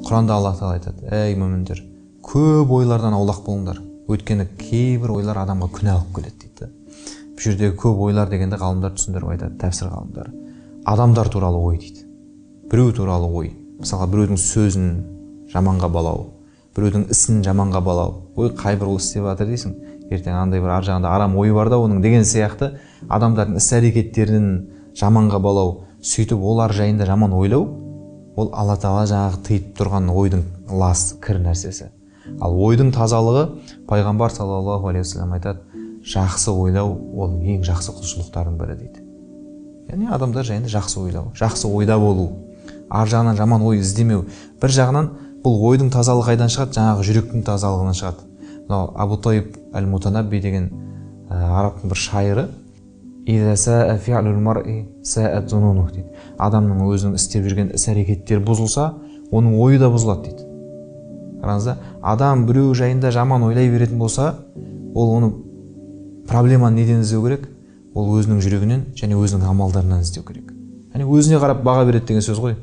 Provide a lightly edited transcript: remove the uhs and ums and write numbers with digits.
Құранда Алла Тағала айтады: "Ей мүміндер, көп ойлардан аулақ болыңдар. Өйткені кейбір ойлар адамға күнә алып келеді" дейді. Бұл жердегі көп ойлар дегенде ғалымдар түсіндіріп айтады, тәпсір ғалымдары. Адамдар туралы ой дейді. Біреу туралы ой. Мысалға біреудің сөзін жаманға балау, біреудің ісін жаманға балау. Ой, қайбір ол істеп жатыр дейсің. Ертең андай бір ар жағында арам ой бар да оның деген сияқты адамдардың іс-әрекеттерін жаманға балау, сөйтіп олар жайында жаман ойлау, ол Алла Тағала жаңағы тыйып тұрған ойдың лас, кір нәрсесі. Ал ойдың тазалығы, пайғамбар саллаллаху алейхи вассалам айтады, жақсы ойлау ол ең жақсы құлшылықтардың бірі дейді. Яғни адамдар жайында жақсы ойлау, жақсы ойда болу, ар жағынан жаман ой іздемеу. Бір жағынан бұл ойдың тазалығы қайдан шығады? Жаңағы жүректің тазалығынан шығады. Мынау Абу Тайиб әл-Мутанабби деген арабтың бір шайыры, адамның өзінің істеп жүрген іс-әрекеттері бұзылса, оның ойы да бұзылады дейді. Қараңыздар, адам біреу жайында жаман ойлай беретін болса, ол оны проблеманы неден іздеу керек? Ол өзінің жүрегінен және өзінің амалдарынан іздеу керек. Яғни өзіне қарап баға береді деген сөз ғой.